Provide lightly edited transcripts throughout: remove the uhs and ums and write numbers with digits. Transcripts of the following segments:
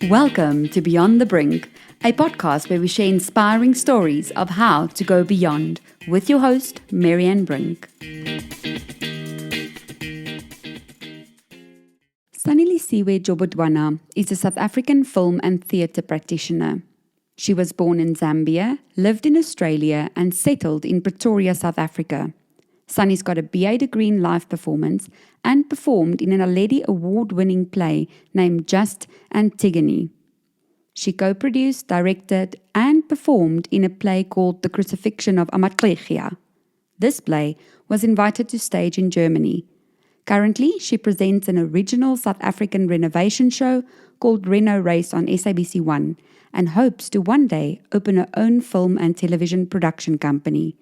Welcome to Beyond the Brink, a podcast where we share inspiring stories of how to go beyond with your host, Marianne Brink. Sanelisiwe Jobodwana is a South African film and theatre practitioner. She was born in Zambia, lived in Australia, and settled in Pretoria, South Africa. Sunny's got a BA degree in live performance and performed in an Aledi award-winning play named Just Antigone. She co-produced, directed, and performed in a play called The Crucifixion of Amatlechia. This play was invited to stage in Germany. Currently, she presents an original South African renovation show called Reno Race on SABC1 and hopes to one day open her own film and television production company.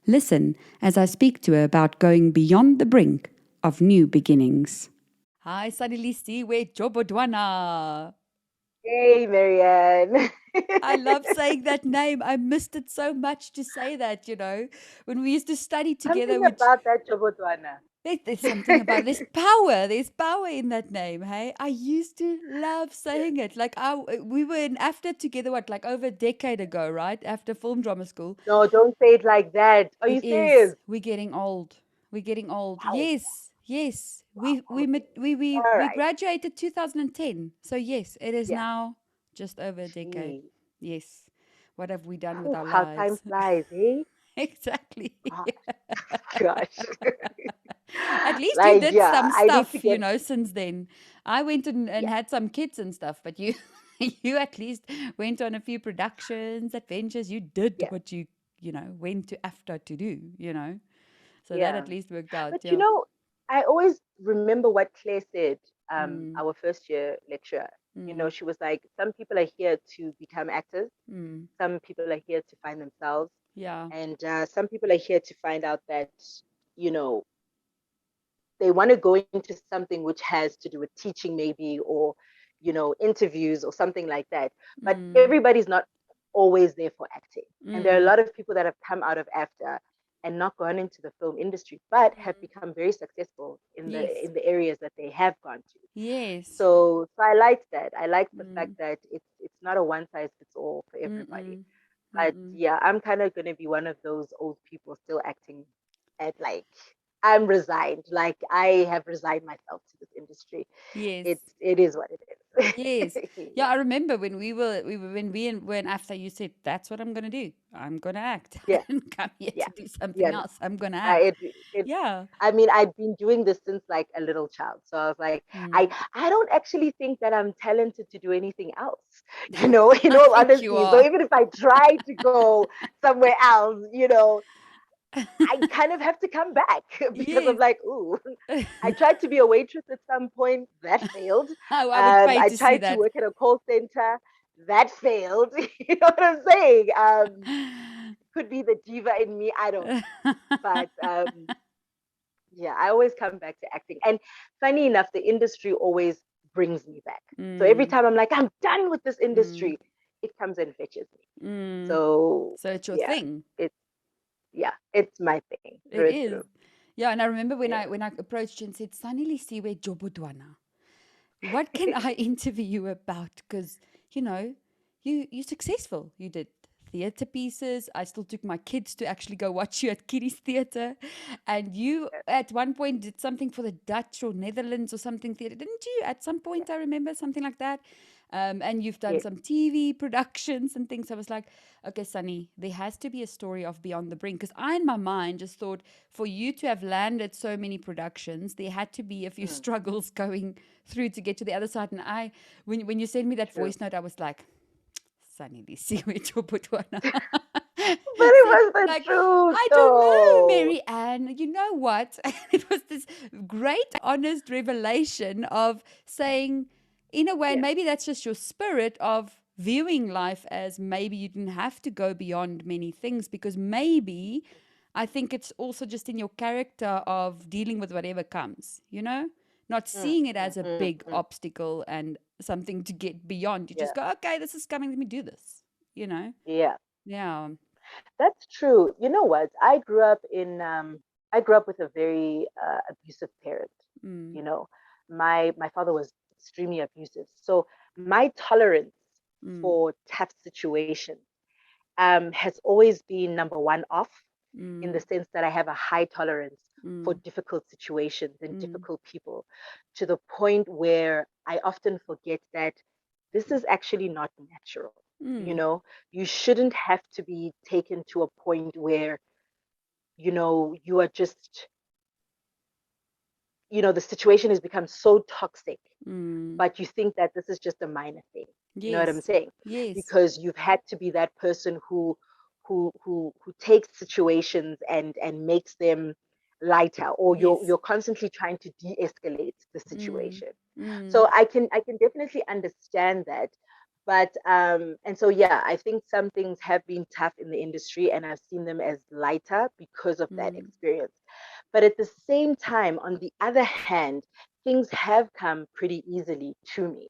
Listen as I speak to her about going beyond the brink of new beginnings. Hi, Sanelisiwe Jobodwana. Hey, Marianne. I love saying that name. I missed it so much to say that, when we used to study together. Something about that Jobodwana. There's something about there's power in that name. Hey, I used to love saying it. Like we were in AFTA together, like over a decade ago, right? After film drama school. No, don't say it like that. Are you It serious? is. We're getting old. Wow. Yes. Wow. We Okay. All we right. graduated 2010. So yes, it is Yeah. now just over a decade. Gee. Yes. What have we done with Whew, our how time lives? flies, eh? Exactly. Oh, gosh. At least you Like, did yeah, some I need stuff, to get, since then. I went and yeah, had some kids and stuff, but you you at least went on a few productions, adventures. You did yeah, what went to AFTA to do. So that yeah. at least worked out, But yeah. I always remember what Claire said, Mm, our first year lecturer. mm, She was like, some people are here to become actors, mm. some people are here to find themselves. Yeah. And some people are here to find out that, you know, they want to go into something which has to do with teaching, maybe, or, interviews or something like that. But Mm, everybody's not always there for acting. And there are a mm, lot of people that have come out of AFTA and not gone into the film industry, but have mm. become very successful in Yes. the areas that they have gone to. Yes. So I liked that. I liked the fact Mm, that it's not a one size fits all for everybody. mm-mm, But mm-mm. yeah, I'm kind of going to be one of those old people still acting at like, I'm resigned. Like, I have resigned myself to this industry. Yes. It is what it Yes. is. Yeah, Yeah. I remember when were in AFTA, you said, that's what I'm gonna do. I'm gonna act. I Yeah. didn't come here Yeah. to do something Yeah. No. else. I'm gonna act. It Yeah. I mean, I'd been doing this since like a little child. So I was like, Mm. I don't actually think that I'm talented to do anything else, in I all think you honesty. So are. even if I try to go somewhere else, I kind of have to come back because I'm Yes. like, ooh, I tried to be a waitress at some point. That failed. I would pay I to see tried to that. work at a call center. That failed. You know what I'm saying? Could be the diva in me. I don't know. But yeah, I always come back to acting. And funny enough, the industry always brings me back. So every Mm, time I'm like, I'm done with this mm, industry, it comes and fetches me. mm. So So it's your yeah, thing. it's it's my thing It through and is. through. Yeah, and I remember when I Yeah. when I approached you and said, Sanelisiwe Jobodwana, what can I interview you about? Because, you know, you're successful. You did theatre pieces. I still took my kids to actually go watch you at Kiddies Theatre. And you at one point did something for the Dutch or Netherlands or something theatre, didn't you? At some Yeah. point, I remember something like that. And you've done Yes. some TV productions and things. I was like, okay, Sunny, there has to be a story of Beyond the Brink. Because I, in my mind, just thought for you to have landed so many productions, there had to be a few Mm, struggles going through to get to the other side. And when you sent me that true. voice note, I was like, Sanelisiwe Jobodwana. But it So, was the like, truth, I don't know, though. Mary Ann. You know what? It was this great, honest revelation of saying, in a way, and Yeah. maybe that's just your spirit of viewing life as maybe you didn't have to go beyond many things because maybe I think it's also just in your character of dealing with whatever comes, not Mm, seeing it mm, as a mm, big mm. obstacle and something to get beyond. You just Yeah. go, okay, this is coming, let me do this, you know? Yeah. Yeah. That's true. You know what? I grew up with a very abusive parent. Mm, You know, my father was extremely abusive. So my tolerance for tough situations has always been number one off, in the sense that I have a high tolerance for difficult situations and difficult people, to the point where I often forget that this is actually not natural. You know, you shouldn't have to be taken to a point where, you know, you are just, you know, the situation has become so toxic, but you think that this is just a minor thing. You know what I'm Yes. saying? Yes. Because you've had to be that person who takes situations and makes them lighter, or Yes. you're constantly trying to de-escalate the situation. Mm. So I can definitely understand that. But and so yeah, I think some things have been tough in the industry, and I've seen them as lighter because of that experience. But at the same time, on the other hand, things have come pretty easily to me.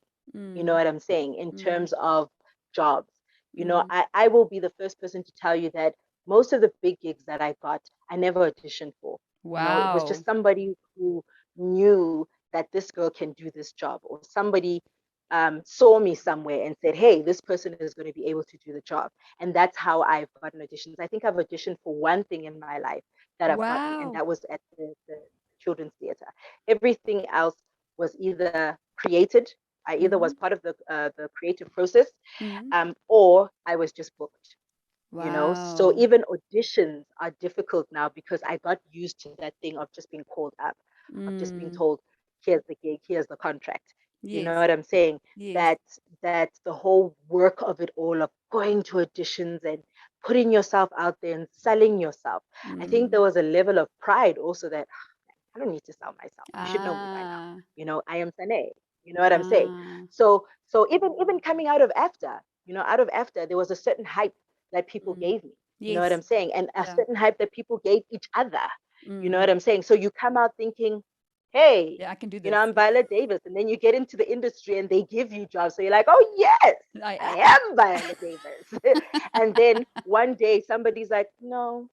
You know what I'm saying? In terms of jobs, you know, I will be the first person to tell you that most of the big gigs that I got, I never auditioned for. You know, it was just Wow. somebody who knew that this girl can do this job, or somebody saw me somewhere and said, hey, this person is going to be able to do the job. And that's how I've gotten auditions. I think I've auditioned for one thing in my life that I've gotten, and Wow. that was at the children's theater. Everything else was either created. I either was part of the creative process, or I was just booked. You know, so Wow. even auditions are difficult now because I got used to that thing of just being called up, of just being told, here's the gig, here's the contract. You know Yes. what I'm saying? Yes. That the whole work of it all, of going to auditions and putting yourself out there and selling yourself. I think there was a level of pride also that I don't need to sell myself. You should know me by now. Ah. You know, I am Sane. You know what I'm saying? Ah. So even coming out of AFTA, you know, out of AFTA, there was a certain hype that people gave me. You know what Yes. I'm saying? And a Yeah. certain hype that people gave each other. You know what I'm saying? So you come out thinking, hey, Yeah, I can do you know, this. I'm Viola Davis. And then you get into the industry and they give you jobs. So you're like, oh, yes, I I am. am Viola Davis. And then one day somebody's like, no,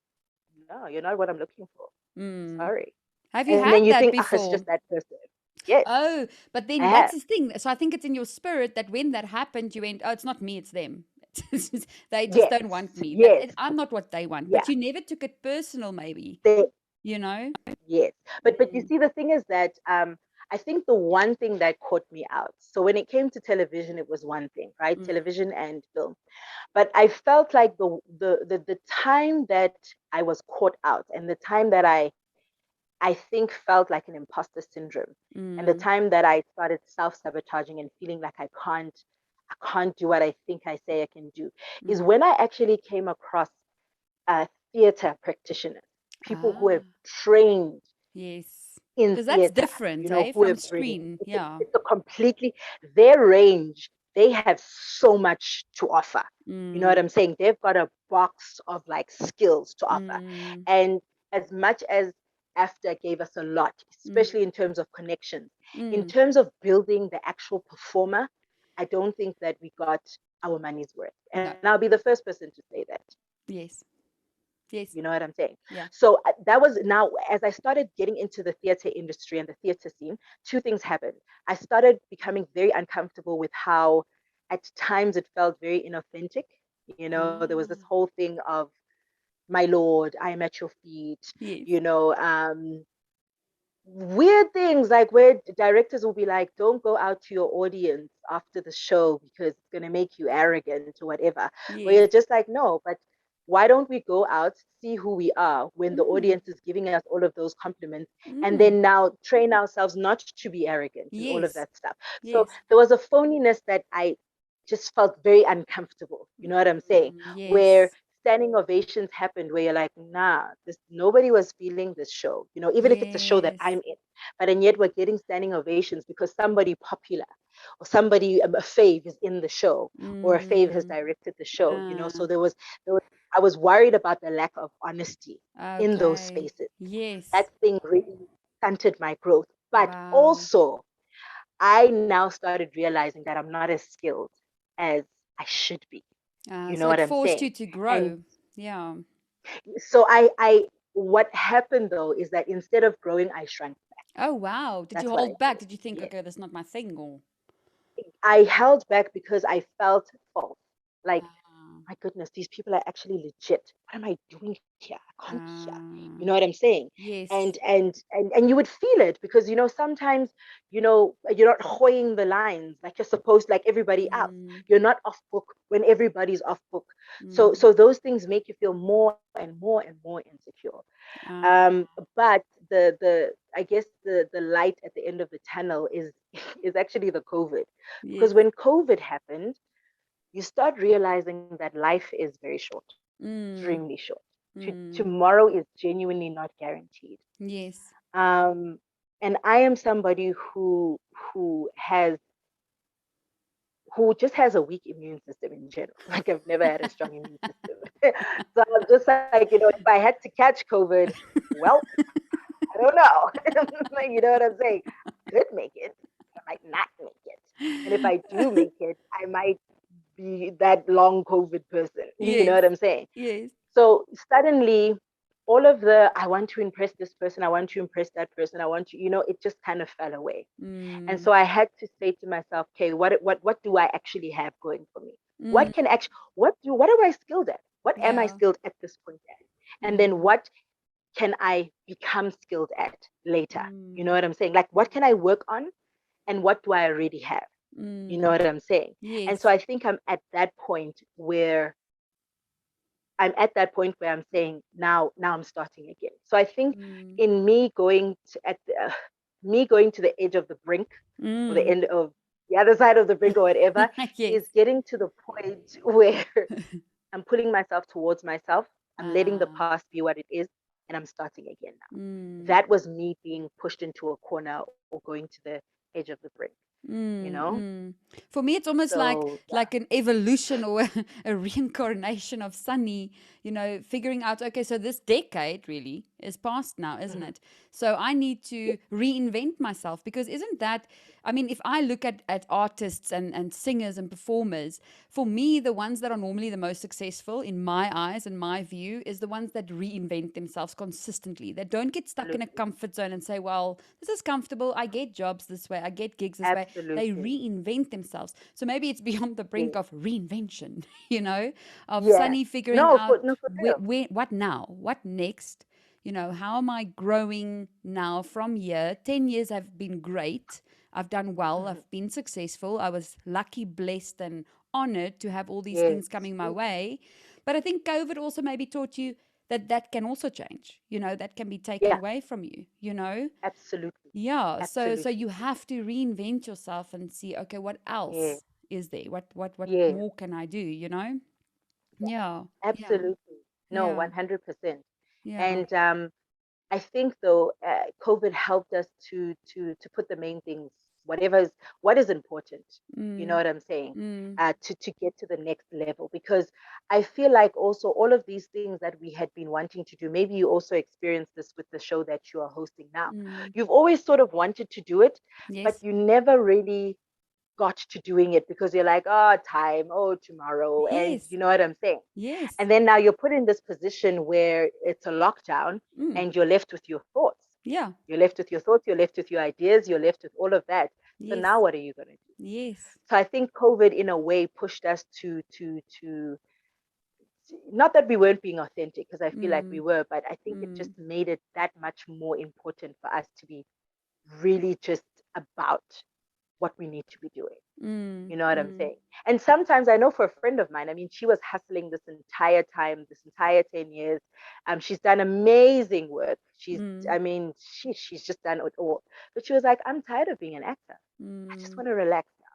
no, you're not what I'm looking for. Mm. Sorry. Have you And had then you that think, ah, it's before? just that person. Yes, Oh, but I then that's have. the thing. So I think it's in your spirit that when that happened, you went, "Oh, it's not me, it's them. They just Yes, don't want me. yes, I'm not what they want." yeah. But you never took it personal, maybe. They, You know? yes. But you see, the thing is that I think the one thing that caught me out. So when it came to television, it was one thing, right? Television and film. But I felt like the time that I was caught out, and the time that I think felt like an imposter syndrome. And the time that I started self-sabotaging and feeling like I can't do what I think I say I can do, is when I actually came across theater practitioners, people who have Ah, trained yes. in Because that's theater, different, you know, eh? who From have really, screen. it's a, Yeah. it's a completely, their range, they have so much to offer. You know what Mm, I'm saying? They've got a box of like skills to offer. mm, And as much as AFTA gave us a lot, especially mm, in terms of connections, in mm. terms of building the actual performer, I don't think that we got our money's worth. No. And I'll be the first person to say that. Yes. Yes. You know what I'm saying? Yeah. So that was now, as I started getting into the theater industry and the theater scene, two things happened. I started becoming very uncomfortable with how, at times, it felt very inauthentic. You know, there was this Ah, whole thing of, my lord, I am at your feet, yes. you know, weird things like where directors will be like, don't go out to your audience after the show because it's going to make you arrogant or whatever. Where Yes. you're just like, no, but why don't we go out, see who we are when the Mm, audience is giving us all of those compliments, and mm. then now train ourselves not to be arrogant and all of Yes. that stuff. So Yes. there was a phoniness that I just felt very uncomfortable. You know what I'm saying? Where Yes. standing ovations happened where you're like, nah, this nobody was feeling this show, you know, even if it's a show that I'm Yes. in. But and yet we're getting standing ovations because somebody popular or somebody, a fave is in the show, or a fave has Mm. directed the show, you know. Ah, So there was I was worried about the lack of honesty in those okay. spaces. That Yes. thing really stunted my growth. But Wow. also, I now started realizing that I'm not as skilled as I should be. You know So what it I'm forced saying? you to And grow. Yeah. so I what happened though is that instead of growing, I shrank back. Oh, wow. Did you That's what I hold back? did. Did you think, Yeah. okay, that's not my thing? Or I held back because I felt false. Like, Ah, my goodness, these people are actually legit. What am I doing here? I can't be here. ah, You know what I'm saying? yes. And you would feel it because sometimes you're not hoying the lines like you're supposed, like everybody else. Mm, You're not off book when everybody's off book. So mm, so those things make you feel more and more and more insecure. ah, Um, but the I guess the light at the end of the tunnel is is actually the COVID, because yes. when COVID happened, you start realizing that life is very short, Mm, extremely short. mm, Tomorrow is genuinely not guaranteed. yes. Um, and I am somebody who has who just has a weak immune system in general. Like, I've never had a strong immune system. So I'm just like, if I had to catch COVID, well, I don't know. Like, you know what I'm saying? Could make it, but I might not make it. And if I do make it, I might be that long COVID person. You know Yes. what I'm saying? Yes. So suddenly, all of the I want to impress this person, I want to impress that person, I want to, it just kind of fell away. And Mm, so I had to say to myself, okay, what do I actually have going for me? mm, What am I skilled at? What am I yeah. skilled at this point at? And then Mm, what can I become skilled at later? You know mm, what I'm saying? Like, what can I work on and what do I already have? You know mm, what I'm saying? And so yes. I think I'm at that point where I'm saying, now I'm starting again. So I think Mm, in me going to the edge of the brink, or the mm. end of the other side of the brink, or whatever, Yes. is getting to the point where I'm pulling myself towards myself. I'm letting the Ah, past be what it is, and I'm starting again now. mm. That was me being pushed into a corner or going to the edge of the brink, you Mm, know? mm. For me, it's almost So, yeah. like an evolution or a reincarnation of Sunny, figuring out, okay, so this decade really is past now, isn't Mhm. it? So I need Yeah, to reinvent myself because isn't that, I mean, if I look at artists and singers and performers, for me, the ones that are normally the most successful in my eyes and my view is the ones that reinvent themselves consistently. That don't get stuck in a absolutely. comfort zone and say, well, this is comfortable. I get jobs this way. I get gigs this way. They Absolutely. reinvent themselves. So maybe it's beyond the Yeah. brink of reinvention, of Yeah. Sunny figuring No, out for real. what now, what next, how am I growing now from here? 10 years have been great. I've done well. Mhm. I've been successful. I was lucky, blessed, and honored to have all these Yes. things coming my way. But I think COVID also maybe taught you that that can also change, that can be taken Yeah, away from you, absolutely. yeah, so Absolutely. you have to reinvent yourself and see, okay, what Yeah. else is there? What Yeah. more can I do? Yeah, yeah, Absolutely. No, yeah, 100%. yeah. And I think though, COVID helped us to put the main things, what is important. You know Mm, what I'm saying? mm, To get to the next level, because I feel like also all of these things that we had been wanting to do. Maybe you also experienced this with the show that you are hosting now. mm. You've always sort of wanted to do it, but Yes, you never really got to doing it because you're like, oh, time, oh, tomorrow, and yes, you know what I'm saying. yes. And then now you're put in this position where it's a lockdown Mm, and you're left with your thoughts. yeah, You're left with your thoughts, you're left with your ideas, you're left with all of that. So yes, now what are you going to do? yes. So I think COVID in a way pushed us to not that we weren't being authentic, because I feel like we Mm, were, but I think it just mm, made it that much more important for us to be really just about what we need to be doing. mm, You know what I'm mm, saying? And sometimes I know for a friend of mine, I mean, she was hustling this entire time, this entire 10 years. She's done amazing work. mm, I mean, she's just done it all. But she was like, I'm tired of being an actor. I just mm. want to relax now.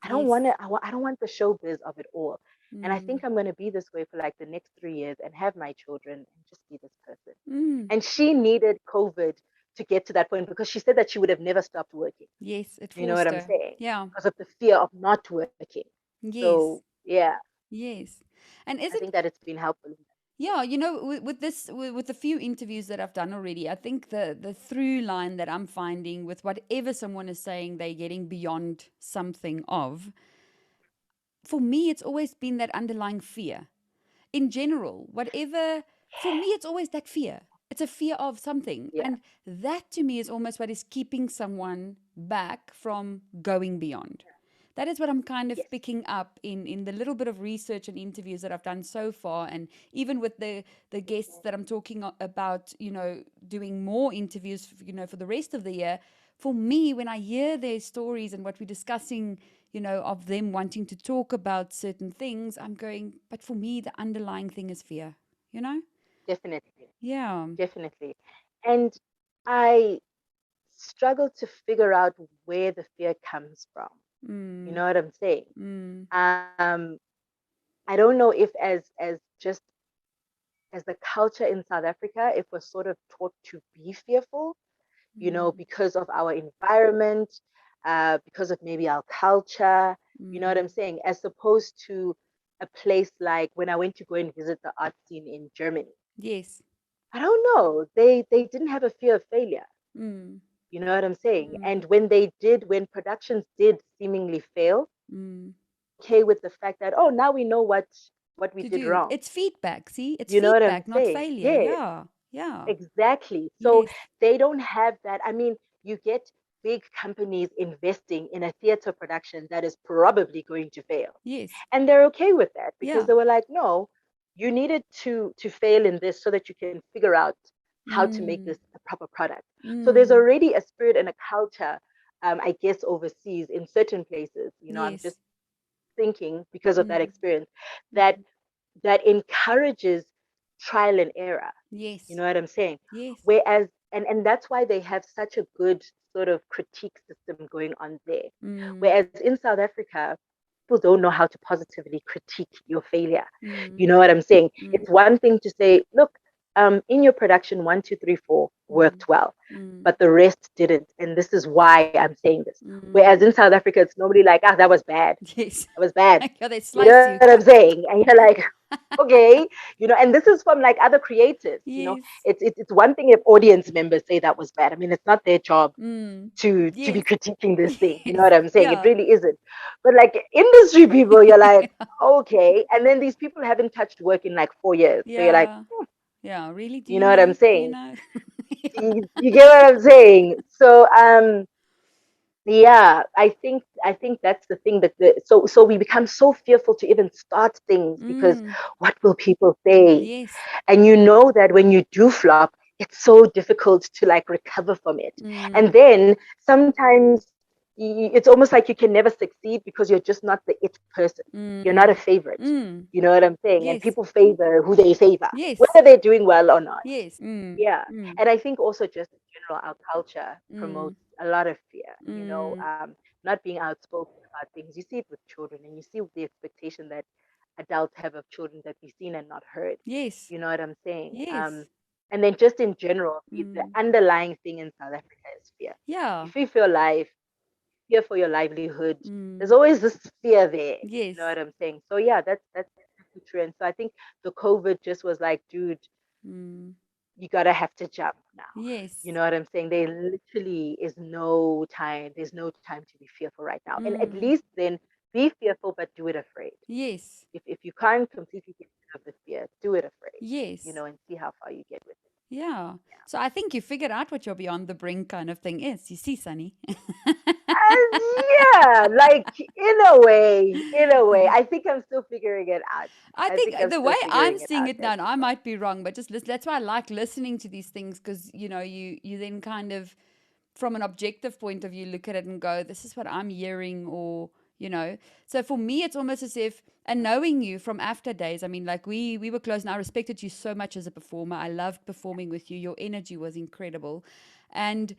I don't Yes. want to, I don't want the showbiz of it all. And I Mm, think I'm going to be this way for like the next 3 years and have my children and just be this person. mm. And she needed COVID to get to that point because she said that she would have never stopped working. Yes, it You know what forced I'm her. saying? Yeah. Because of the fear of not working. So Yes. yeah, Yes. And I isn't think that it's been helpful. Yeah, with the few interviews that I've done already, I think the through line that I'm finding with whatever someone is saying they're getting beyond something of, for me, it's always been that underlying fear. In general, whatever, for me, it's always that fear. It's a fear of something. Yeah, And that to me is almost what is keeping someone back from going beyond. That is what I'm kind of Yes. picking up in the little bit of research and interviews that I've done so far, and even with the guests that I'm talking about, doing more interviews, for the rest of the year. For me, when I hear their stories and what we're discussing, of them wanting to talk about certain things, I'm going, but for me, the underlying thing is fear, you know? Definitely. Yeah. Definitely. And I struggle to figure out where the fear comes from. You Mm, know what I'm saying? mm, Um, I don't know if as just as the culture in South Africa, if we're sort of taught to be fearful, mm, because of our environment, because of maybe our culture, you know what I'm mm. saying, as opposed to a place like when I went to go and visit the art scene in Germany. Yes. I don't know. They didn't have a fear of failure. Mm, You know what I'm saying? mm, And when productions did seemingly fail, mm. okay with the fact that, oh, now we know what we To did do. wrong. It's feedback. See, it's You know what I'm feedback, not saying? failure. Yeah. Yeah. Yeah. Exactly. So Yes. they don't have that. I mean, you get big companies investing in a theater production that is probably going to fail. Yes. And they're okay with that because Yeah. they were like, no, you needed to fail in this so that you can figure out how to make Mm, this a proper product. So there's mm. already a spirit and a culture, I guess, overseas in certain places. I'm Yes. just thinking because of that Mm, experience that mm. that encourages trial and error. You Yes. know what I'm saying? Yes. Whereas, and that's why they have such a good sort of critique system going on there. Mm, Whereas in South Africa, people don't know how to positively critique your failure. You mm, know what I'm saying? mm, It's one thing to say, look, in your production, 1, 2, 3, 4 mm, worked well, mm, but the rest didn't. And this is why I'm saying this. mm. Whereas in South Africa, it's nobody like, that was bad. Yes. That was bad. Yeah, they You slice know you. what I'm saying? And you're like, okay, and this is from like other creators. Yes. It's one thing if audience members say that was bad. I mean, it's not their job Mm. to be Yes. critiquing this thing. You know Yes. what I'm saying? It Yeah. really isn't. But like industry people, you're like, okay. And then these people haven't touched work in like 4 years. So you're like, Yeah. Yeah. Really? Do you you know what I'm know? Do you saying? know? You get what I'm saying? So yeah, I think that's the thing so we become so fearful to even start things because Mm. what will people say? Yes. And you know that when you do flop, it's so difficult to like recover from it. And Mm. then sometimes it's almost like you can never succeed because you're just not the it person. You're not a Mm. favorite. Mm. You know what I'm saying? And Yes. people favor who they favor, Yes. whether they're doing well or not. Yes. Mm. Yeah. Mm. And I think also just in general, our culture Mm. promotes a lot of fear, Mm. not being outspoken about things. You see it with children and you see the expectation that adults have of children that be seen and not heard. Yes. You know what I'm saying? Yes. And then just in general, the Mm. underlying thing in South Africa is fear. Yeah. You fear for your life, fear for your livelihood. There's Mm. always this fear there. You know Yes. what I'm saying? So yeah, that's definitely true. And so I think the COVID just was like, dude, Mm. you gotta have to jump now. You Yes. know what I'm saying? There literally is no time. There's no time to be fearful right now. And at Mm. least then be fearful, but do it afraid. Yes. If you can't completely get rid of the fear, do it afraid. Yes. And see how far you get with it. Yeah. So I think you figured out what your beyond the brink kind of thing is. You see, Sunny. Yeah, like in a way, I think I'm still figuring it out. I I think think I'm the still way I'm figuring it seeing out it now, as and we I go. might be wrong, but that's why I like listening to these things because you then kind of from an objective point of view look at it and go, this is what I'm hearing, or So for me, it's almost as if, and knowing you from after days, I mean, like we were close, and I respected you so much as a performer. I loved performing with you. Your energy was incredible, and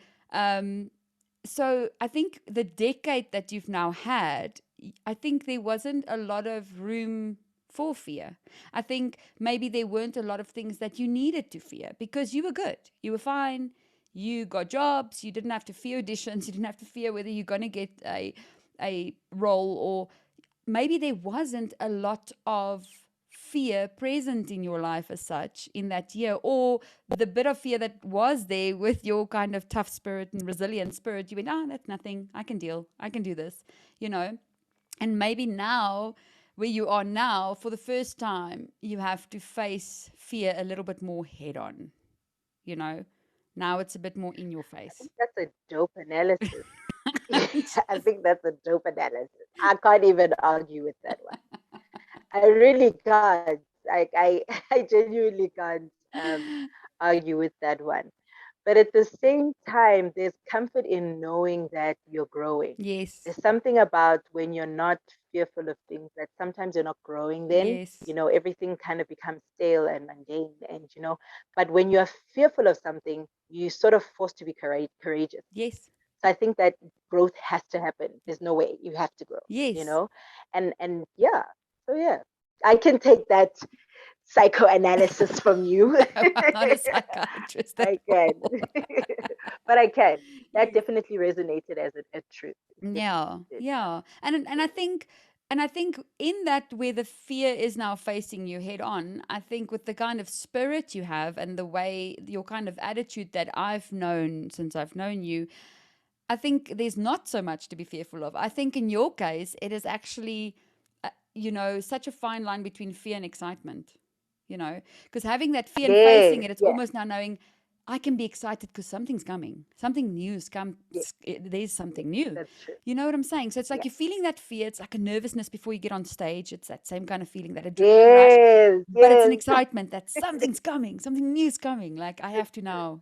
so I think the decade that you've now had, I think there wasn't a lot of room for fear. I think maybe there weren't a lot of things that you needed to fear because you were good. You were fine. You got jobs. You didn't have to fear auditions. You didn't have to fear whether you're going to get a role, or maybe there wasn't a lot of fear present in your life as such in that year, or the bit of fear that was there with your kind of tough spirit and resilient spirit, you went, that's nothing, I can deal, I can do this, and maybe now, where you are now, for the first time you have to face fear a little bit more head on. Now it's a bit more in your I face. think that's a dope analysis. I think that's a dope analysis. I can't even argue with that one. I really can't. Like I genuinely can't argue with that one. But at the same time, there's comfort in knowing that you're growing. Yes. There's something about when you're not fearful of things that sometimes you're not growing then. Yes. Everything kind of becomes stale and mundane. But when you're fearful of something, you sort of forced to be courageous. Yes. So I think that growth has to happen. There's no way you have to grow, Yes. and yeah. So yeah, I can take that psychoanalysis from you. I'm not a psychiatrist at I can, all. but I can. That Yes. definitely resonated as a truth. It Yeah, definitely did. yeah. And I think in that where the fear is now facing you head on, I think with the kind of spirit you have and the way your kind of attitude that I've known since I've known you, I think there's not so much to be fearful of. I think in your case, it is actually, such a fine line between fear and excitement, because having that fear and Yes, facing it, it's yes, almost now knowing I can be excited because something's coming, something new's come, yes, there's yes. something new. That's true. You know what I'm saying? So it's like Yeah. you're feeling that fear. It's like a nervousness before you get on stage. It's that same kind of feeling, that adrenaline rush, Yes, but it's an yes. excitement that something's coming, something new's coming. Like I have to now.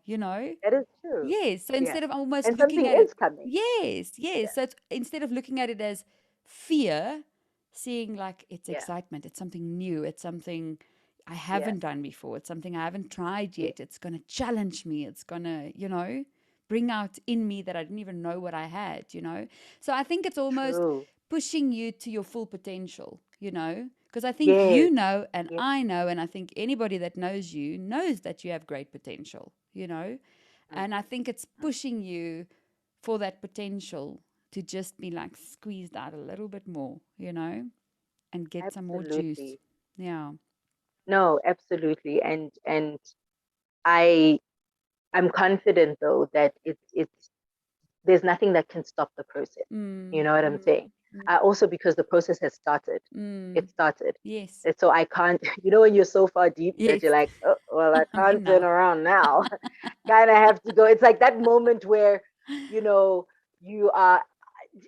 That is true. Yes. So Yeah. instead of almost And looking something at it, is coming. yes, Yeah, yes. So it's, instead of looking at it as fear, seeing like it's yeah, excitement, it's something new, it's something I yeah, haven't done before, it's something I haven't tried yeah. yet, it's going to challenge me, it's going to, bring out in me that I didn't even know what I had. So I think it's almost True. pushing you to your full potential. Because I think Yes, you know, and yes. I know, and I think anybody that knows you knows that you have great potential. Mm, And I think it's mm. pushing you for that potential to just be like squeezed out a little bit more, and get some more juice. Absolutely. Yeah. No, absolutely. And I I'm confident though that it's there's nothing that can stop the process. You Mm, know what I'm mm, saying? mm, Also because the process has started. It mm. started. Yes. And so I can't, when you're so far deep that Yes. you're like, oh, well, I I'm in can't turn now. around now. Kind of have to go. It's like that moment where, you know, you are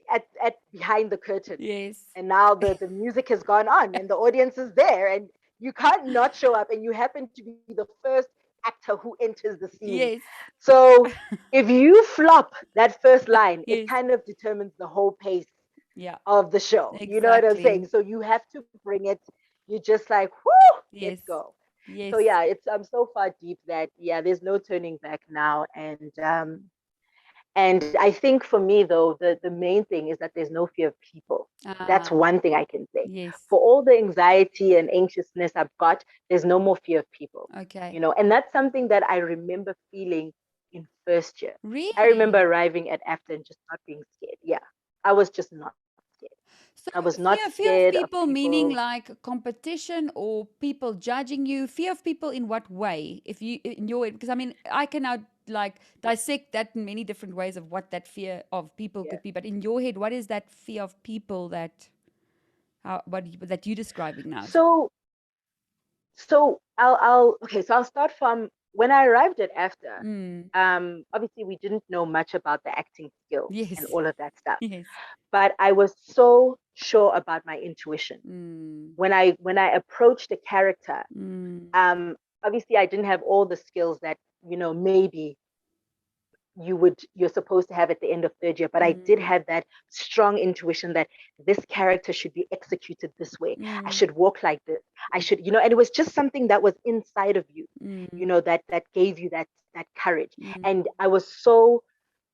at behind the curtain, Yes. and now the music has gone on and the audience is there, and you can't not show up, and you happen to be the first actor who enters the scene. Yes. So if you flop that first line, it Yes. kind of determines the whole pace Yeah. of the show. You know what I'm saying? Exactly. So you have to bring it. You're just like, whoo, let's Yes. go. So Yes. yeah, it's I'm so far deep that yeah, there's no turning back now. And I think for me though, the main thing is that there's no fear of people. That's Ah, one thing I can say. yes. For all the anxiety and anxiousness I've got, there's no more fear of people. Okay. And that's something that I remember feeling in first year. I remember Really? arriving at AFTA and just not being scared. Yeah, I was just not scared. So I was not fear of scared of people meaning people. like competition or people judging you. Fear of people in what way? If you in your because I mean I can now like dissect that in many different ways of what that fear of people Yeah. could be. But in your head, what is that fear of people that that you're describing now? So I'll okay, so I'll start from when I arrived at AFTA. Mm. Obviously we didn't know much about the acting skills and Yes. all of that stuff. Yes. But I was so sure about my intuition. Mm. When I approached a character, Mm. um, obviously I didn't have all the skills that, maybe you're supposed to have at the end of third year, but I did Mm. have that strong intuition that this character should be executed this way. I Mm. should walk like this. I should, and it was just something that was inside of you, Mm. that gave you that courage. Mm. And I was so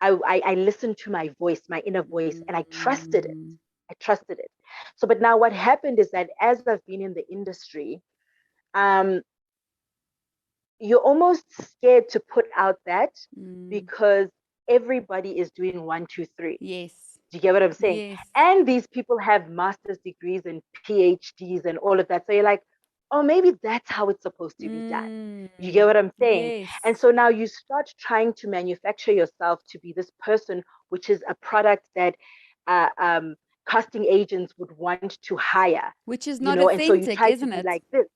I listened to my voice, my inner voice, and I trusted it. Mm. I trusted it. So, but now what happened is that as I've been in the industry, um, you're almost scared to put out that Mm. because everybody is doing one, two, three. Yes. Do you get what I'm saying? Yes. And these people have master's degrees and PhDs and all of that. So you're like, oh, maybe that's how it's supposed to be done. You get Mm. what I'm saying? And Yes. so now you start trying to manufacture yourself to be this person, which is a product that uh, um, casting agents would want to hire, Which is not and so you authentic, try to isn't be it? like this.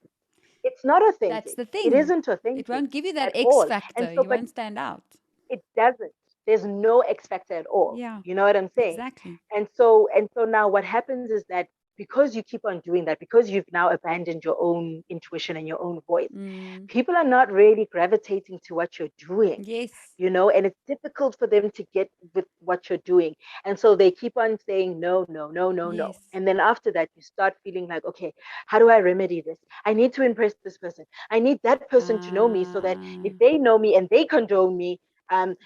It's not That's authentic. the It thing. isn't It authentic won't give you that at X all. And factor. so, You but won't stand out. it doesn't. there's no X factor at all. Yeah, You know what I'm saying? exactly. And so now what happens is that because you keep on doing that, because you've now abandoned your own intuition and your own voice, Mm. people are not really gravitating to what you're doing, Yes, and it's difficult for them to get with what you're doing. And so they keep on saying no, no, no, no, no. yes. And then after that, you start feeling like, okay, how do I remedy this? I need to impress this person. I need that person to know me so that Ah, if they know me and they condone me,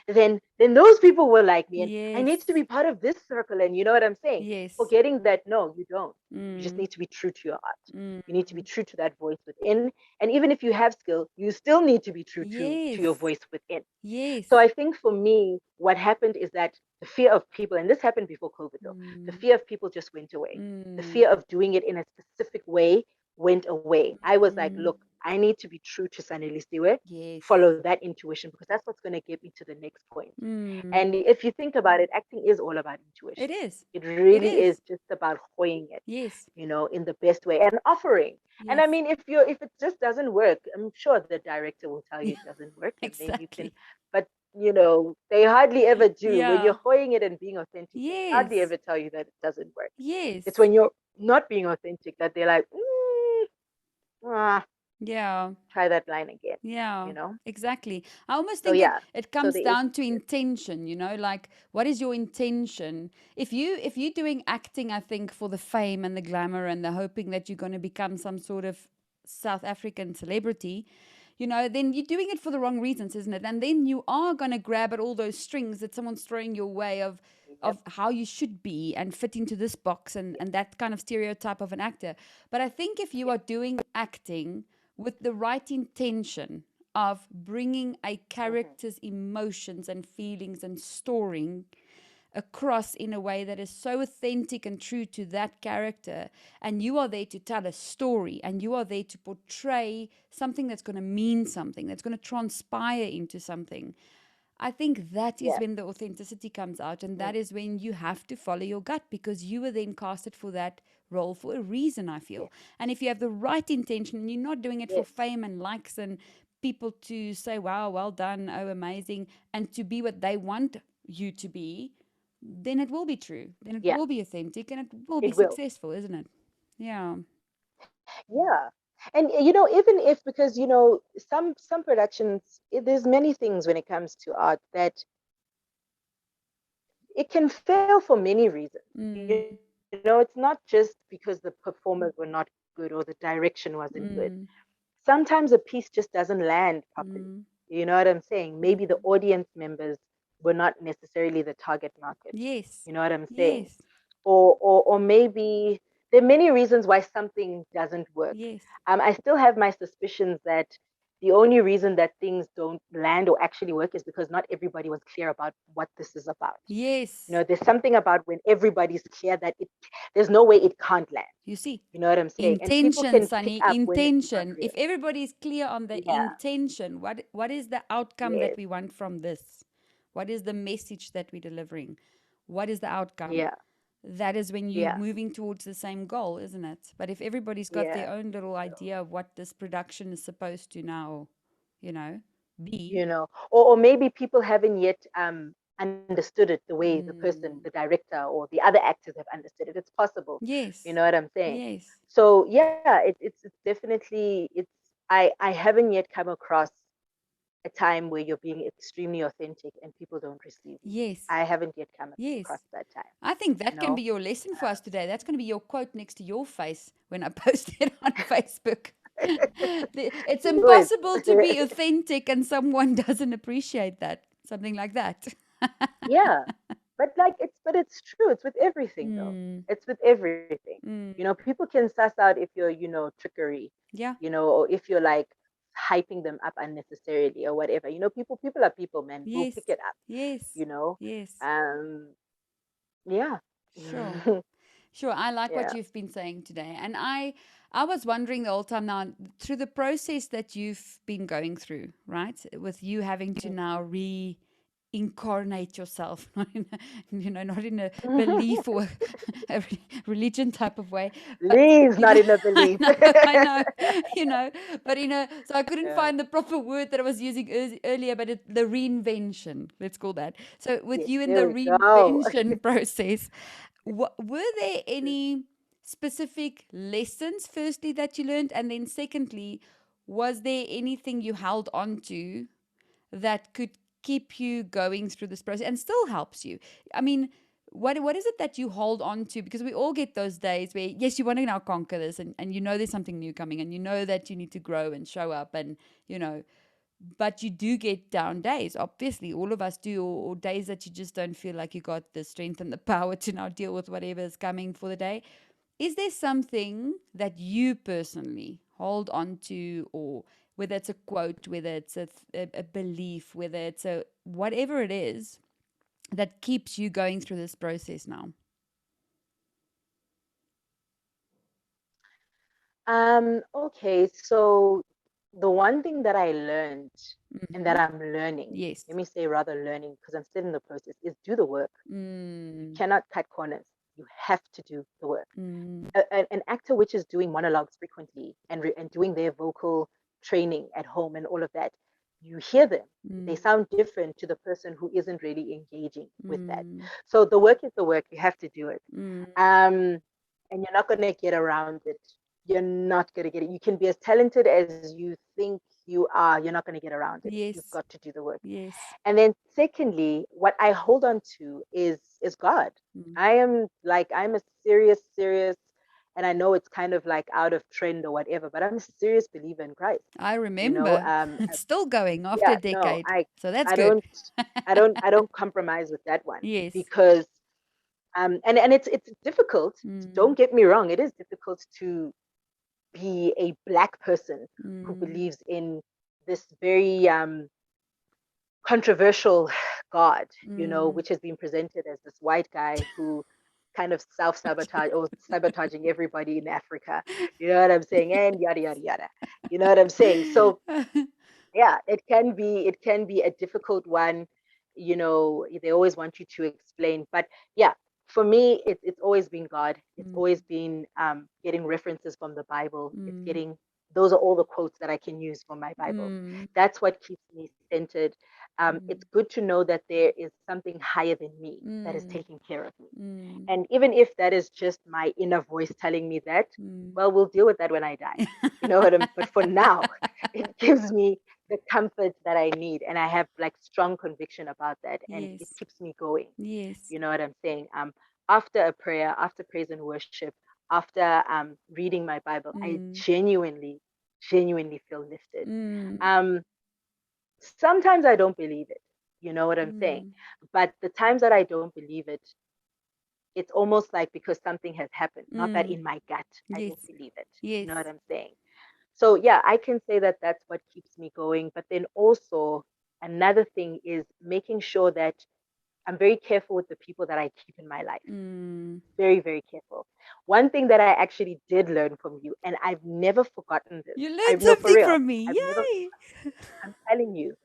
then those people will like me. And I need to yes, be part of this circle. And you know what I'm saying? yes. Forgetting that, no, you don't. You just Mm, need to be true to your art. mm. You need to be true to that voice within. And even if you have skill, you still need to be true to your Yes, voice within. So yes. I think for me, what happened is that the fear of people, and this happened before COVID though, the Mm, fear of people just went away. The mm, fear of doing it in a specific way went away. I was like, mm. look, I need to be true to Sanelisiwe, Yes. follow that intuition because that's what's going to get me to the next point. Mm. And if you think about it, acting is all about It intuition. is. It It really is is. just about hoying it, Yes. in the best way and offering. And I Yes. mean, if it just doesn't work, I'm sure the director will tell you Yeah, it doesn't work, and then you can. exactly. But they hardly ever do. When Yeah. you're hoying it and being authentic, they hardly Yes. ever tell you that it doesn't work. It's Yes. when you're not being authentic that they're like, ah, Yeah. try that line again. Yeah, You know. exactly. I almost So think yeah. it So comes there is down to this. intention, like what is your intention? If you're doing acting, I think for the fame and the glamour and the hoping that you're going to become some sort of South African celebrity, then you're doing it for the wrong reasons, isn't it? And then you are going to grab at all those strings that someone's throwing your way of Yep. how you should be and fit into this box Yep. and that kind of stereotype of an actor. But I think if you Yep. are doing acting with the right intention of bringing a Mm-hmm. character's emotions and feelings and story across in a way that is so authentic and true to that character, and you are there to tell a story and you are there to portray something that's going to mean something, that's going to transpire into something. I think that is Yeah. when the authenticity comes out, and Mm. that is when you have to follow your gut because you were then casted for that role for a reason, I Yes. feel. And if you have the right intention and you're not doing it for Yes. fame and likes and people to say, wow, well done, oh, amazing, and to be what they want you to be, then it will be true. Then it Yeah. will be authentic and it will be It will. successful, isn't it? Yeah. Yeah. And even if, because some productions, there's many things when it comes to art that it can fail for many reasons. Mm, It's not just because the performers were not good or the direction wasn't good. mm, Sometimes a piece just doesn't land properly. mm, You know what I'm saying? Maybe the mm. audience members were not necessarily the target market. Yes. You know what I'm saying? Yes. Or maybe there are many reasons why something doesn't work. Yes. I still have my suspicions that the only reason that things don't land or actually work is because not everybody was clear about what this is about. Yes. There's something about when everybody's clear that there's no way it can't land. You see, You know what I'm saying? And people intention, can pick Sunny, up when it's not intention. real. If everybody is clear on the Yeah. intention, what is the outcome that Yes. we want from this? What is the message that we're delivering? What is the outcome? Yeah. That is when you're Yeah. moving towards the same goal, isn't it? But if everybody's got Yeah. their own little idea of what this production is supposed to now, be. Or maybe people haven't yet understood it the way Mm, the director or the other actors have understood it. It's possible. You yes, know what I'm saying? yes, So yeah, it's definitely I haven't yet come across a time where you're being extremely authentic and people don't receive you. yes, I haven't yet come across yes. that time. I think You that can know? be your lesson for us today. That's going to be your quote next to your face when I post it on Facebook. It's Good. impossible to be authentic and someone doesn't appreciate that. Something like that. Yeah, but it's true. It's with everything though. Mm, It's with everything. mm, People can suss out if you're, trickery, yeah. or if you're like hyping them up unnecessarily or whatever. People are people, man. We'll Yes. pick it up, Yes. you know. Yes. Um, yeah. Sure. Sure, I like what Yeah. you've been saying today. And I was wondering the whole time now through the process that you've been going through, right? With you having to now incarnate yourself, not in not in a belief or a religion type of way, but Please, not in a I belief. know, I know, but so I couldn't Yeah. find the proper word that I was using earlier, but the reinvention, let's call that. So with Yes, you in there the we go. reinvention process, were there any specific lessons, firstly, that you learned? And then secondly, was there anything you held on to that could keep you going through this process and still helps you? I mean, what is it that you hold on to? Because we all get those days where, yes, you want to now conquer this, and there's something new coming, and that you need to grow and show up, and but you do get down days. Obviously, all of us do, or days that you just don't feel like you got the strength and the power to now deal with whatever is coming for the day. Is there something that you personally hold on to, or whether it's a quote, whether it's a belief, whether it's a whatever it is that keeps you going through this process now? Okay, so the one thing that I learned and that Mm-hmm. I'm learning, Yes. let me say rather learning because I'm still in the process, is do the work. You Mm. cannot cut corners. You have to do the work. Mm. An actor which is doing monologues frequently and doing their vocal training at home and all of that, you hear them. They Mm. sound different to the person who isn't really engaging with that. Mm. So the work is the work. You have to do it. Mm. And you're not going to get around it. You're not going to get it. You can be as talented as you think you are. You're not going to get around it. You've Yes. got to do the work. Yes. And then secondly, what I hold on to is God. Mm. I'm a serious, and I know it's kind of like out of trend or whatever, but I'm a serious believer in Christ. I You know, remember. It's still going after yeah, a no, decade. So that's I good. don't, I don't compromise with that one Yes. because, and it's difficult. Mm. Don't get me wrong, it is difficult to be a black person who Mm. believes in this very controversial God, Mm. which has been presented as this white guy who kind of self-sabotage or sabotaging everybody in Africa. You know what I'm saying? And yada yada yada. You know what I'm saying? So yeah, it can be a difficult one. They always want you to explain, but yeah, for me, it's always been God. It's Mm. always been getting references from the Bible. It's Mm. getting those are all the quotes that I can use from my Bible. Mm. That's what keeps me centered. It's Mm. good to know that there is something higher than me that is Mm. taking care of me. Mm. And even if that is just my inner voice telling me that, Mm. well, we'll deal with that when I die. But for now, it gives me the comfort that I need. And I have like strong conviction about that. And it Yes. keeps me going. Yes. You know what I'm saying? After a prayer, after praise and worship, after reading my Bible, I Mm. genuinely feel lifted. Mm. Um, Sometimes I don't believe it. You know what I'm saying? Mm. But the times that I don't believe it, it's almost like because something has happened, not that Mm. in my gut I Yes. don't believe it. You Yes. know what I'm saying? So yeah, I can say that that's what keeps me going. But then also another thing is making sure that I'm very careful with the people that I keep in my life. Mm. Very, very careful. One thing that I actually did learn from you, and I've never forgotten this. You I learned know for something real. from me. I've never. Yay. I'm telling you.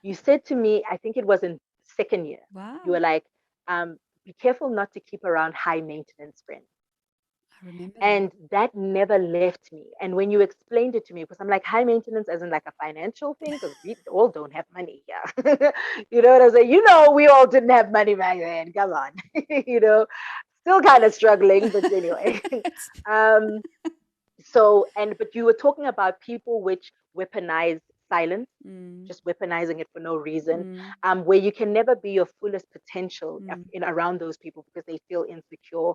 You said to me, I think it was in second year. You were Wow. like, "Be careful not to keep around high maintenance friends." I remember that. And that never left me. And when you explained it to me, because I'm like, high maintenance isn't like a financial thing, because we all don't have money here. You know what I'm saying? We all didn't have money back then. Come on. you know, Still kind of struggling, but anyway. It's um, but you were talking about people which weaponize silence, mm. just weaponizing it for no reason, Mm. where you can never be your fullest potential Mm. in around those people because they feel insecure,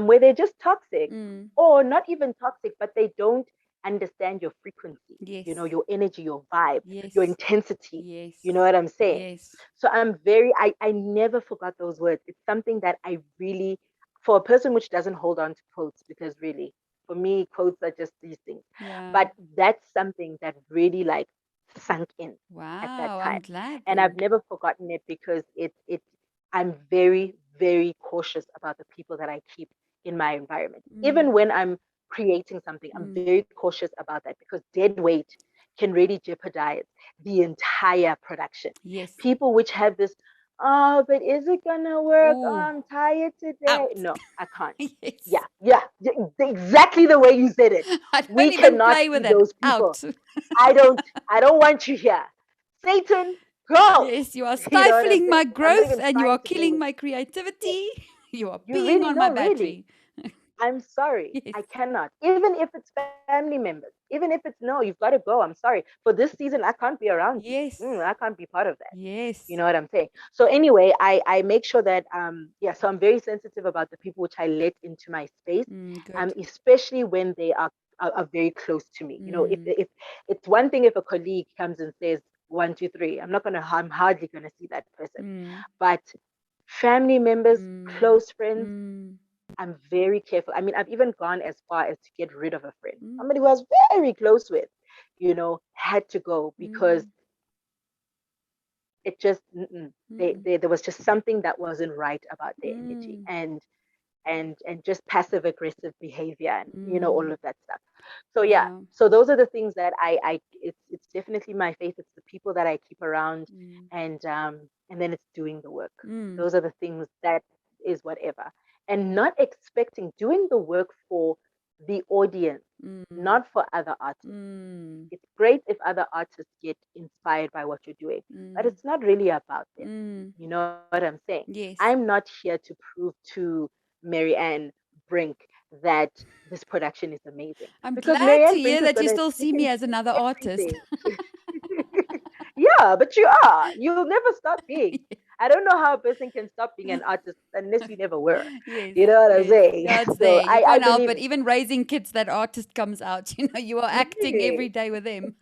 where they're just toxic, Mm. or not even toxic, but they don't understand your frequency, Yes. your energy, your vibe, your Yes. intensity. You know Yes. what I'm saying? Yes. So I never forgot those words. It's something that I really, for a person which doesn't hold on to quotes, because really, for me, quotes are just these things. Yeah. But that's something that really like sunk in at that Wow. I'm time. glad And I've then. never forgotten it because I'm very, very cautious about the people that I keep in my environment. Even Mm. when I'm creating something, I'm Mm. very cautious about that because dead weight can really jeopardize the entire production. Yes. People which have this oh, but is it gonna work? Oh, Oh, I'm tired today. out. No, I can't. Yes. Yeah, yeah, exactly the way you said it. I We don't even cannot play with be it. those people. Out. I don't, I don't want you here. Satan, go. Yes, you are You know what I'm stifling my saying? I'm not growth even and you are trying to play killing with my you. creativity. You are You peeing really, on my no, really. battery. I'm sorry. Yes. I cannot. Even if it's family members, even if it's no, you've got to go. I'm sorry. For this season, I can't be around you. Yes. I can't be part of that. You Yes. know what I'm saying? So anyway, I make sure that yeah, so I'm very sensitive about the people which I let into my space, Good. especially when they are very close to me. If it's one thing if a colleague comes and says 1, 2, 3, I'm hardly gonna see that person. Mm, But family members, mm, close friends, mm, I'm very careful. I mean, I've even gone as far as to get rid of a friend, mm, somebody who I was very close with, had to go because mm, it just mm, there was just something that wasn't right about their energy mm. and just passive aggressive behavior and all Mm. of that stuff. So yeah, Wow. so those are the things that I it's definitely my faith. It's the people that I keep around, Mm. and then it's doing the work. Mm. Those are the things that is whatever, and not expecting doing the work for the audience, Mm. not for other artists. Mm. It's great if other artists get inspired by what you're doing, but Mm. it's not really about them. Mm. You know what I'm saying? Yes. I'm not here to prove to Marianne Brink that this production is amazing I'm because glad to Marianne hear Brink is that going you to still she see me can as do another artist. everything. Yeah, but you are. You'll never stop being. I don't know how a person can stop being an artist unless you never were. Yes, You know what I'm yes. saying? Yeah, it's So there. You I can't help believe it. it. Even raising kids, that artist comes out. You are acting Yeah, every day with them.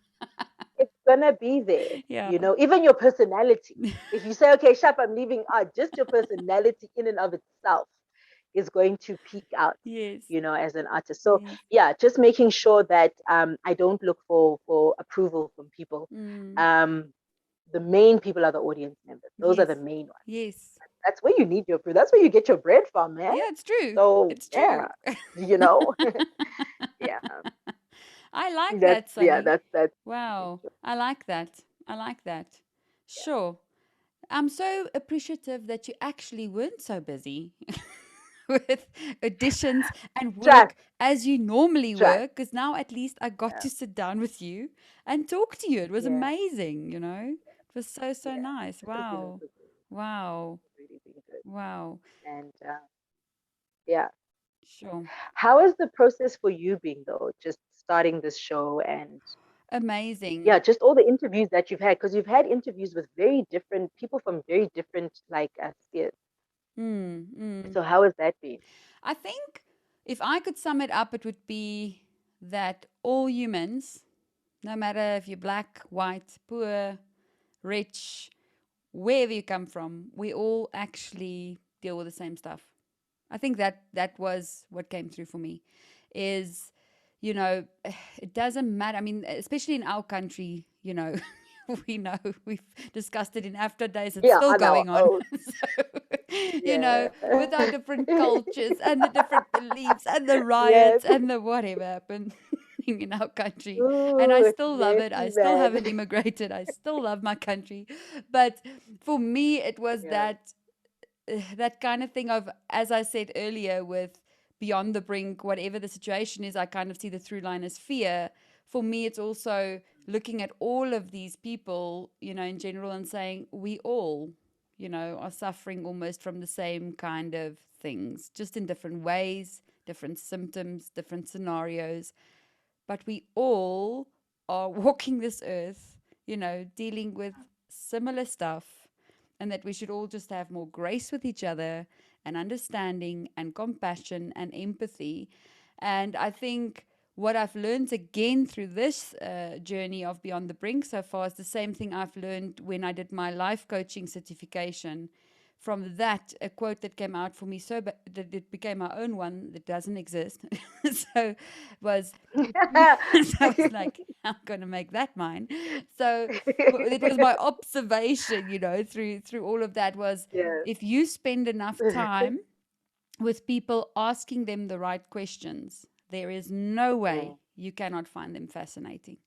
it's gonna be there. Yeah. Even your personality. If you say, okay, Shap, I'm leaving art, just your personality in and of itself is going to peak out, Yes. as an artist. So Yes. yeah, just making sure that I don't look for approval from people. Mm. Um, the main people are the audience members. Those are Yes. the main ones. Yes. That's where you need your proof. That's where you get your bread from, man. Yeah, it's true. So It's true. yeah, you know, yeah, I like that, yeah, Sunny. that's Wow. I like that. I like that. Sure. I'm so appreciative that you actually weren't so busy with auditions and trust, work as you normally trust. work, because now at least I got Yeah, to sit down with you and talk to you. It was yeah, amazing, you know? It was so, so yeah. nice. This has been Wow. good. Wow. Really been good. Wow. And yeah, Sure. how has the process for you been though? Just starting this show and Amazing. yeah, just all the interviews that you've had because you've had interviews with very different people from very different like spheres. Mm, mm. So how has that been? I think if I could sum it up, it would be that all humans, no matter if you're black, white, poor, rich, wherever you come from, we all actually deal with the same stuff. I think that was what came through for me is, you know, it doesn't matter. I mean, especially in our country, we know we've discussed it in after days. It's Yeah, still I know. going on. Oh, So, yeah. with our different cultures and the different beliefs and the Yes. riots and the whatever happened in our country. And I Ooh, it's still love it. I messy, still man. haven't immigrated. I still love my country. But for me, it was Yeah. that kind of thing of, as I said earlier, with beyond the brink, whatever the situation is, I kind of see the through line as fear. For me, it's also looking at all of these people, in general, and saying we all, are suffering almost from the same kind of things, just in different ways, different symptoms, different scenarios. But we all are walking this earth, dealing with similar stuff, and that we should all just have more grace with each other and understanding and compassion and empathy. And I think what I've learned again through this journey of Beyond the Brink so far is the same thing I've learned when I did my life coaching certification. From that, a quote that came out for me that it became my own one that doesn't exist. So was so I was like, I'm going to make that mine. So it was my observation, through all of that was, Yeah. if you spend enough time with people asking them the right questions, there is no way Mm, you cannot find them fascinating.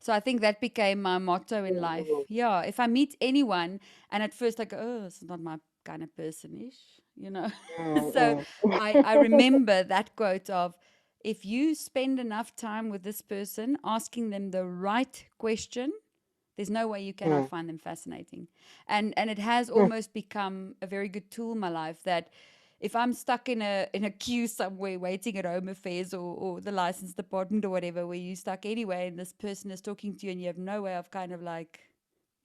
So I think that became my motto in life. Yeah, if I meet anyone and at first I go, oh, it's not my kind of person-ish, So I remember that quote of, if you spend enough time with this person asking them the right question, there's no way you cannot find them fascinating. And it has almost become a very good tool in my life that if I'm stuck in a queue somewhere waiting at home affairs or the license department or whatever, where you're stuck anyway and this person is talking to you and you have no way of kind of like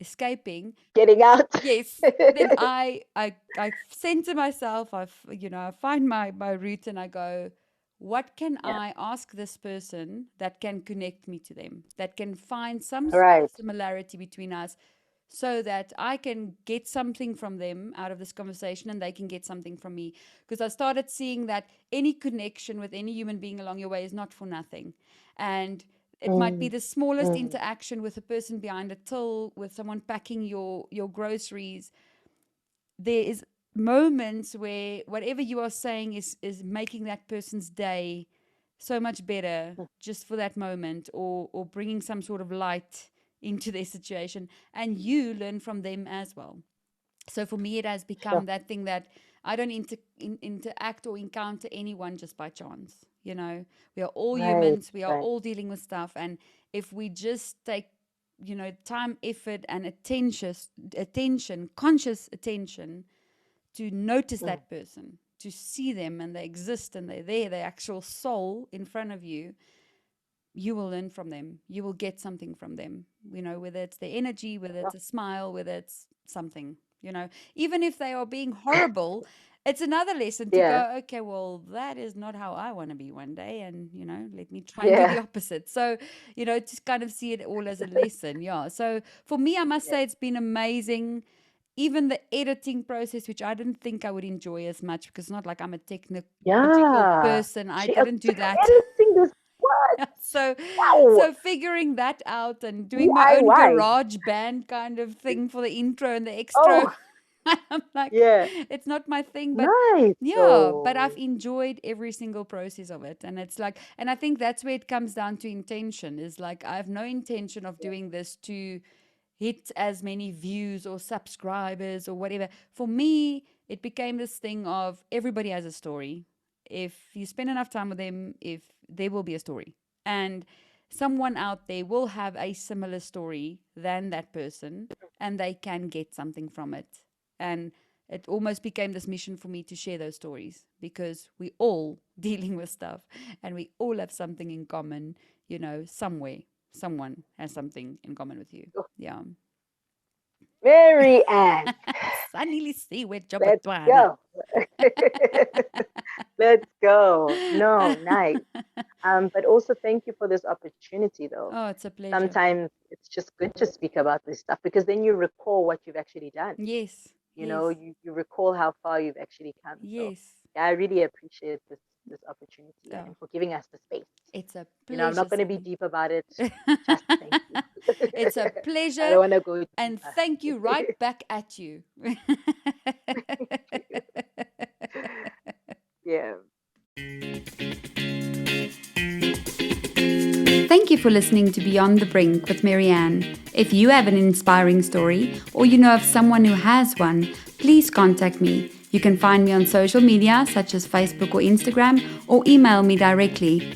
escaping, Getting out. yes, then I center myself, I find my route and I go, what can I ask this person that can connect me to them, that can find some sort of similarity between us, so that I can get something from them out of this conversation and they can get something from me. Because I started seeing that any connection with any human being along your way is not for nothing. And it might be the smallest interaction with a person behind a till, with someone packing your groceries. There is moments where whatever you are saying is making that person's day so much better just for that moment, or bringing some sort of light into their situation, and you learn from them as well. So for me, it has become that thing that I don't interact or encounter anyone just by chance. We are all humans. We are all dealing with stuff. And if we just take, time, effort, and attention, conscious attention to notice that person, to see them and they exist and they're there, their actual soul in front of you, you will learn from them. You will get something from them, whether it's their energy, whether it's a smile, whether it's something, even if they are being horrible, it's another lesson to go, okay, well, that is not how I want to be one day. And, let me try and do the opposite. So, just kind of see it all as a lesson. Yeah. So for me, I must say it's been amazing. Even the editing process, which I didn't think I would enjoy as much, because it's not like I'm a technical person. I didn't do that. Editing this what? So figuring that out and doing my own garage band kind of thing for the intro and the extra. I'm like, it's not my thing, but but I've enjoyed every single process of it. And it's like, and I think that's where it comes down to intention, is like, I have no intention of doing this to hit as many views or subscribers or whatever. For me, it became this thing of everybody has a story. If you spend enough time with them, there will be a story. And someone out there will have a similar story than that person, and they can get something from it. And it almost became this mission for me to share those stories, because we all dealing with stuff and we all have something in common, somewhere. Someone has something in common with you. Yeah. Mary Ann. Sanelisiwe Jobodwana. Let's go. No, nice. But also thank you for this opportunity, though. Oh, it's a pleasure. Sometimes it's just good to speak about this stuff, because then you recall what you've actually done. Yes. You recall how far you've actually come. Yes. So, I really appreciate this opportunity and for giving us the space. It's a pleasure. I'm not going to be deep about it. Just thank you. It's a pleasure. I don't want to go deeper. And thank you right back at you. Yeah. Thank you for listening to Beyond the Brink with Marianne. If you have an inspiring story, or you know of someone who has one, please contact me. You can find me on social media such as Facebook or Instagram, or email me directly.